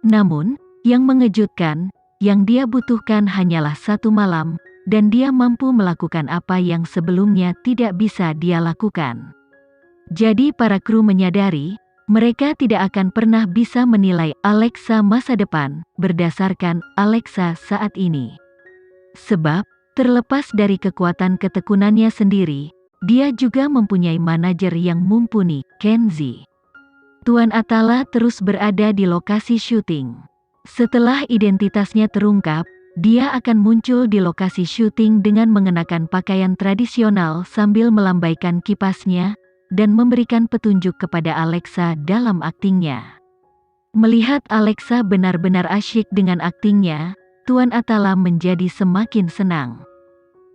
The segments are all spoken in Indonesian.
Namun, yang mengejutkan, yang dia butuhkan hanyalah 1 malam, dan dia mampu melakukan apa yang sebelumnya tidak bisa dia lakukan. Jadi para kru menyadari, mereka tidak akan pernah bisa menilai Alexa masa depan berdasarkan Alexa saat ini. Sebab, terlepas dari kekuatan ketekunannya sendiri, dia juga mempunyai manajer yang mumpuni, Kenzie. Tuan Atala terus berada di lokasi syuting. Setelah identitasnya terungkap, dia akan muncul di lokasi syuting dengan mengenakan pakaian tradisional sambil melambaikan kipasnya, dan memberikan petunjuk kepada Alexa dalam aktingnya. Melihat Alexa benar-benar asyik dengan aktingnya, Tuan Atala menjadi semakin senang.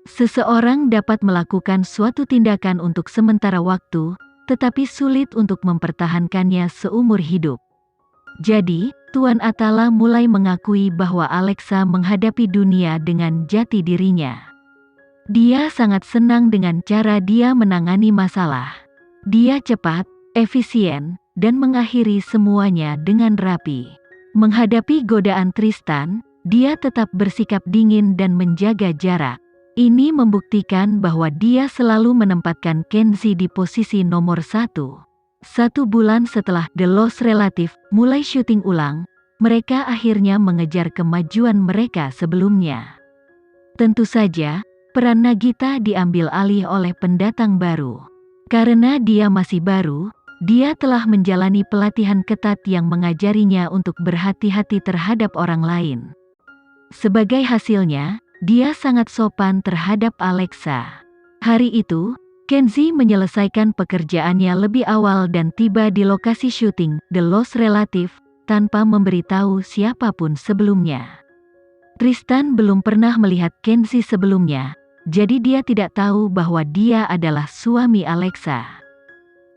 Seseorang dapat melakukan suatu tindakan untuk sementara waktu, tetapi sulit untuk mempertahankannya seumur hidup. Jadi, Tuan Atala mulai mengakui bahwa Alexa menghadapi dunia dengan jati dirinya. Dia sangat senang dengan cara dia menangani masalah. Dia cepat, efisien, dan mengakhiri semuanya dengan rapi. Menghadapi godaan Tristan, dia tetap bersikap dingin dan menjaga jarak. Ini membuktikan bahwa dia selalu menempatkan Kenzie di posisi nomor 1. 1 bulan setelah The Lost Relative mulai syuting ulang, mereka akhirnya mengejar kemajuan mereka sebelumnya. Tentu saja, peran Nagita diambil alih oleh pendatang baru. Karena dia masih baru, dia telah menjalani pelatihan ketat yang mengajarinya untuk berhati-hati terhadap orang lain. Sebagai hasilnya, dia sangat sopan terhadap Alexa. Hari itu, Kenzie menyelesaikan pekerjaannya lebih awal dan tiba di lokasi syuting The Lost Relative tanpa memberitahu siapapun sebelumnya. Tristan belum pernah melihat Kenzie sebelumnya, jadi dia tidak tahu bahwa dia adalah suami Alexa.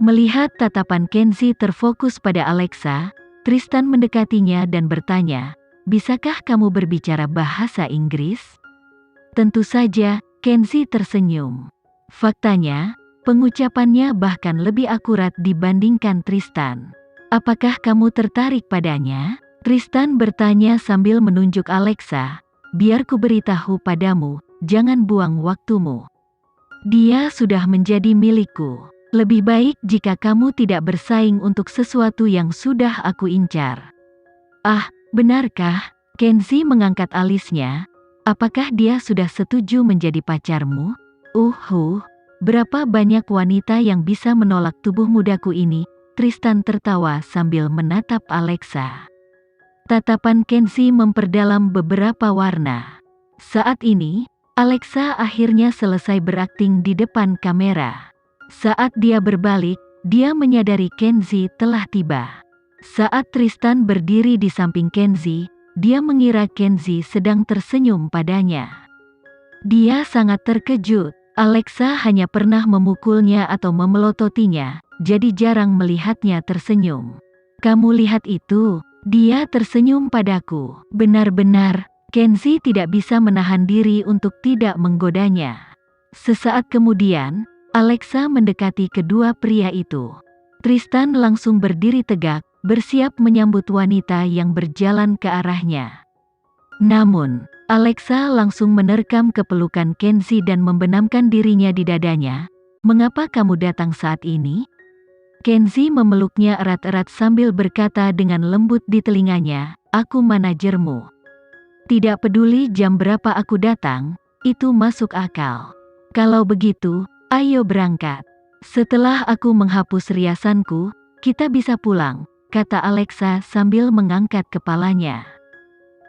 Melihat tatapan Kenzie terfokus pada Alexa, Tristan mendekatinya dan bertanya, "Bisakah kamu berbicara bahasa Inggris?" Tentu saja, Kenzie tersenyum. Faktanya, pengucapannya bahkan lebih akurat dibandingkan Tristan. "Apakah kamu tertarik padanya?" Tristan bertanya sambil menunjuk Alexa, "Biar ku beritahu padamu, jangan buang waktumu. Dia sudah menjadi milikku. Lebih baik jika kamu tidak bersaing untuk sesuatu yang sudah aku incar." "Ah, benarkah?" Kenzie mengangkat alisnya. "Apakah dia sudah setuju menjadi pacarmu?" Berapa banyak wanita yang bisa menolak tubuh mudaku ini?" Tristan tertawa sambil menatap Alexa. Tatapan Kenzie memperdalam beberapa warna. Saat ini, Alexa akhirnya selesai berakting di depan kamera. Saat dia berbalik, dia menyadari Kenzie telah tiba. Saat Tristan berdiri di samping Kenzie, dia mengira Kenzie sedang tersenyum padanya. Dia sangat terkejut. Alexa hanya pernah memukulnya atau memelototinya, jadi jarang melihatnya tersenyum. "Kamu lihat itu? Dia tersenyum padaku." Benar-benar, Kenzie tidak bisa menahan diri untuk tidak menggodanya. Sesaat kemudian, Alexa mendekati kedua pria itu. Tristan langsung berdiri tegak, bersiap menyambut wanita yang berjalan ke arahnya. Namun, Alexa langsung menerkam kepelukan Kenzie dan membenamkan dirinya di dadanya. "Mengapa kamu datang saat ini?" Kenzie memeluknya erat-erat sambil berkata dengan lembut di telinganya, "Aku manajermu. Tidak peduli jam berapa aku datang, itu masuk akal. Kalau begitu, ayo berangkat. Setelah aku menghapus riasanku, kita bisa pulang," kata Alexa sambil mengangkat kepalanya.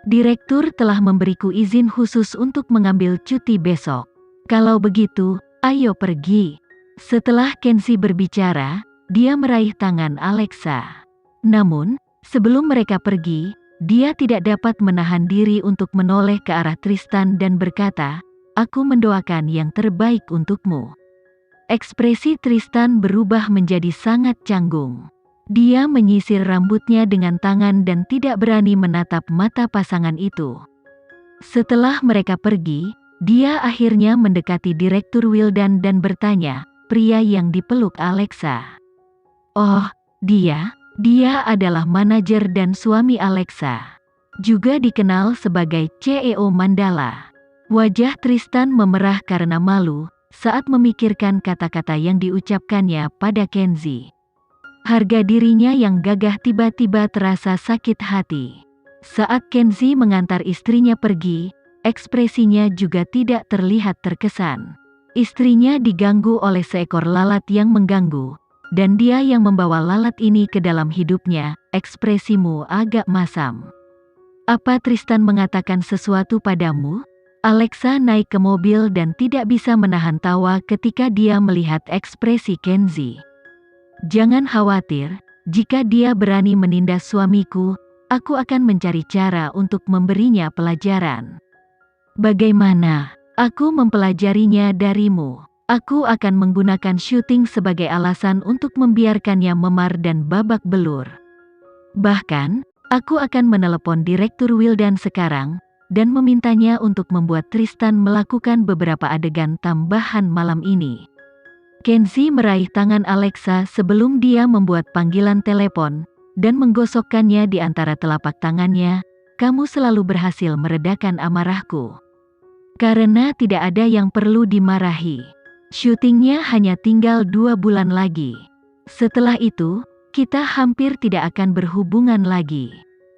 "Direktur telah memberiku izin khusus untuk mengambil cuti besok. Kalau begitu, ayo pergi." Setelah Kenzie berbicara, dia meraih tangan Alexa. Namun, sebelum mereka pergi, dia tidak dapat menahan diri untuk menoleh ke arah Tristan dan berkata, "Aku mendoakan yang terbaik untukmu." Ekspresi Tristan berubah menjadi sangat canggung. Dia menyisir rambutnya dengan tangan dan tidak berani menatap mata pasangan itu. Setelah mereka pergi, dia akhirnya mendekati Direktur Wildan dan bertanya, "Pria yang dipeluk Alexa. Oh, dia?" Dia adalah manajer dan suami Alexa. Juga dikenal sebagai CEO Mandala. Wajah Tristan memerah karena malu saat memikirkan kata-kata yang diucapkannya pada Kenzie. Harga dirinya yang gagah tiba-tiba terasa sakit hati. Saat Kenzie mengantar istrinya pergi, ekspresinya juga tidak terlihat terkesan. Istrinya diganggu oleh seekor lalat yang mengganggu, dan dia yang membawa lalat ini ke dalam hidupnya. Ekspresimu agak masam. Apa Tristan mengatakan sesuatu padamu? Alexa naik ke mobil dan tidak bisa menahan tawa ketika dia melihat ekspresi Kenzie. Jangan khawatir, jika dia berani menindas suamiku, aku akan mencari cara untuk memberinya pelajaran. Bagaimana? Aku mempelajarinya darimu. Aku akan menggunakan syuting sebagai alasan untuk membiarkannya memar dan babak belur. Bahkan, aku akan menelepon Direktur Wildan sekarang, dan memintanya untuk membuat Tristan melakukan beberapa adegan tambahan malam ini. Kenzie meraih tangan Alexa sebelum dia membuat panggilan telepon, dan menggosokkannya di antara telapak tangannya. Kamu selalu berhasil meredakan amarahku. Karena tidak ada yang perlu dimarahi. Syutingnya hanya tinggal 2 bulan lagi. Setelah itu, kita hampir tidak akan berhubungan lagi.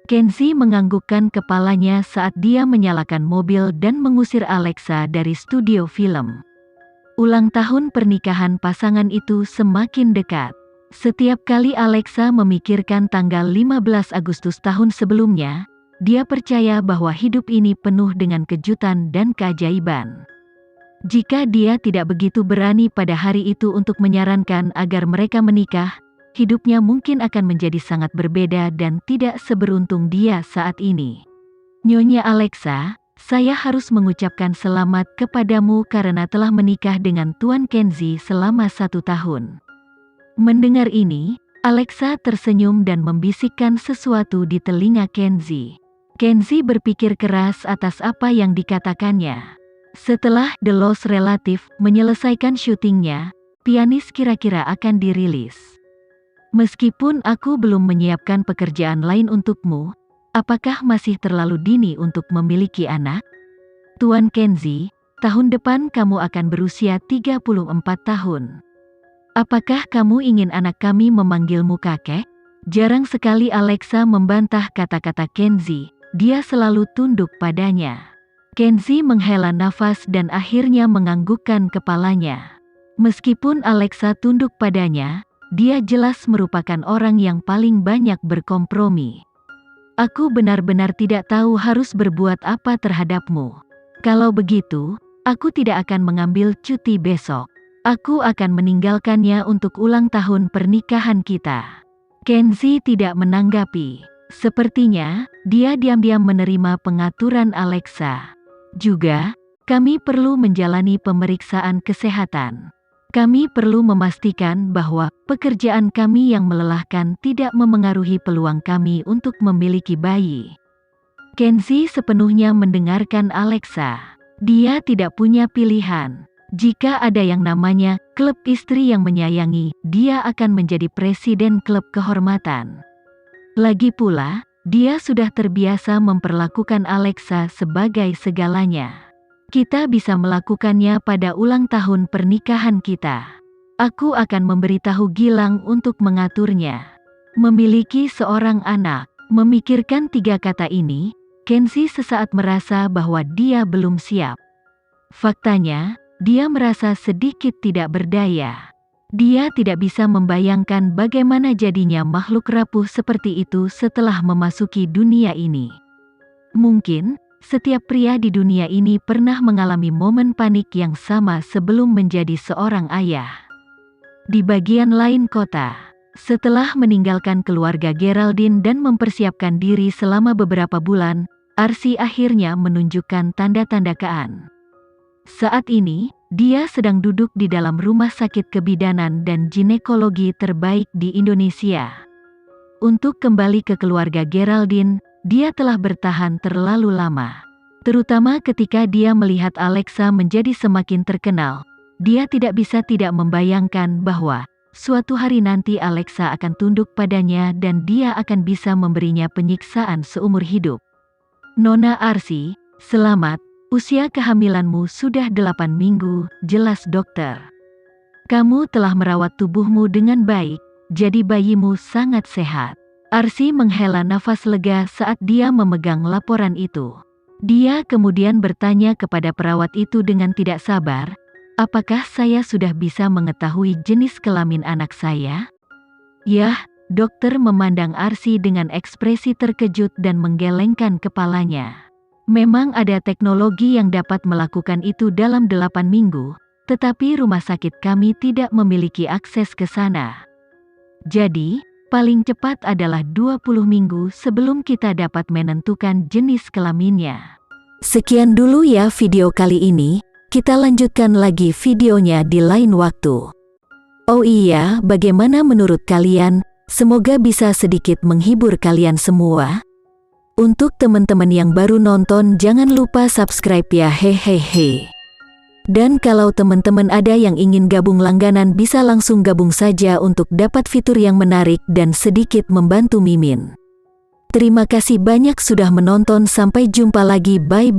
Kenzie menganggukkan kepalanya saat dia menyalakan mobil dan mengusir Alexa dari studio film. Ulang tahun pernikahan pasangan itu semakin dekat. Setiap kali Alexa memikirkan tanggal 15 Agustus tahun sebelumnya, dia percaya bahwa hidup ini penuh dengan kejutan dan keajaiban. Jika dia tidak begitu berani pada hari itu untuk menyarankan agar mereka menikah, hidupnya mungkin akan menjadi sangat berbeda dan tidak seberuntung dia saat ini. Nyonya Alexa, saya harus mengucapkan selamat kepadamu karena telah menikah dengan Tuan Kenzie selama 1 tahun. Mendengar ini, Alexa tersenyum dan membisikkan sesuatu di telinga Kenzie. Kenzie berpikir keras atas apa yang dikatakannya. Setelah The Lost Relative menyelesaikan syutingnya, Pianis kira-kira akan dirilis. Meskipun aku belum menyiapkan pekerjaan lain untukmu, apakah masih terlalu dini untuk memiliki anak? Tuan Kenzie, tahun depan kamu akan berusia 34 tahun. Apakah kamu ingin anak kami memanggilmu kakek? Jarang sekali Alexa membantah kata-kata Kenzie. Dia selalu tunduk padanya. Kenzie menghela nafas dan akhirnya menganggukkan kepalanya. Meskipun Alexa tunduk padanya, dia jelas merupakan orang yang paling banyak berkompromi. Aku benar-benar tidak tahu harus berbuat apa terhadapmu. Kalau begitu, aku tidak akan mengambil cuti besok. Aku akan meninggalkannya untuk ulang tahun pernikahan kita. Kenzie tidak menanggapi. Sepertinya, dia diam-diam menerima pengaturan Alexa. Juga, kami perlu menjalani pemeriksaan kesehatan. Kami perlu memastikan bahwa pekerjaan kami yang melelahkan tidak memengaruhi peluang kami untuk memiliki bayi. Kenzie sepenuhnya mendengarkan Alexa. Dia tidak punya pilihan. Jika ada yang namanya klub istri yang menyayangi, dia akan menjadi presiden klub kehormatan. Lagi pula, dia sudah terbiasa memperlakukan Alexa sebagai segalanya. Kita bisa melakukannya pada ulang tahun pernikahan kita. Aku akan memberitahu Gilang untuk mengaturnya. Memiliki seorang anak. Memikirkan 3 kata ini, Kenzie sesaat merasa bahwa dia belum siap. Faktanya, dia merasa sedikit tidak berdaya. Dia tidak bisa membayangkan bagaimana jadinya makhluk rapuh seperti itu setelah memasuki dunia ini. Mungkin, setiap pria di dunia ini pernah mengalami momen panik yang sama sebelum menjadi seorang ayah. Di bagian lain kota, setelah meninggalkan keluarga Geraldine dan mempersiapkan diri selama beberapa bulan, Arsi akhirnya menunjukkan tanda-tanda kean. Saat ini, dia sedang duduk di dalam rumah sakit kebidanan dan ginekologi terbaik di Indonesia. Untuk kembali ke keluarga Geraldine, dia telah bertahan terlalu lama. Terutama ketika dia melihat Alexa menjadi semakin terkenal, dia tidak bisa tidak membayangkan bahwa suatu hari nanti Alexa akan tunduk padanya dan dia akan bisa memberinya penyiksaan seumur hidup. Nona Arsy, selamat, usia kehamilanmu sudah 8 minggu, jelas dokter. Kamu telah merawat tubuhmu dengan baik, jadi bayimu sangat sehat. Arsy menghela nafas lega saat dia memegang laporan itu. Dia kemudian bertanya kepada perawat itu dengan tidak sabar, apakah saya sudah bisa mengetahui jenis kelamin anak saya? Yah, dokter memandang Arsy dengan ekspresi terkejut dan menggelengkan kepalanya. Memang ada teknologi yang dapat melakukan itu dalam 8 minggu, tetapi rumah sakit kami tidak memiliki akses ke sana. Jadi, paling cepat adalah 20 minggu sebelum kita dapat menentukan jenis kelaminnya. Sekian dulu ya video kali ini. Kita lanjutkan lagi videonya di lain waktu. Oh iya, bagaimana menurut kalian? Semoga bisa sedikit menghibur kalian semua. Untuk teman-teman yang baru nonton, jangan lupa subscribe ya, hehehe. Dan kalau teman-teman ada yang ingin gabung langganan, bisa langsung gabung saja untuk dapat fitur yang menarik dan sedikit membantu Mimin. Terima kasih banyak sudah menonton, sampai jumpa lagi, bye.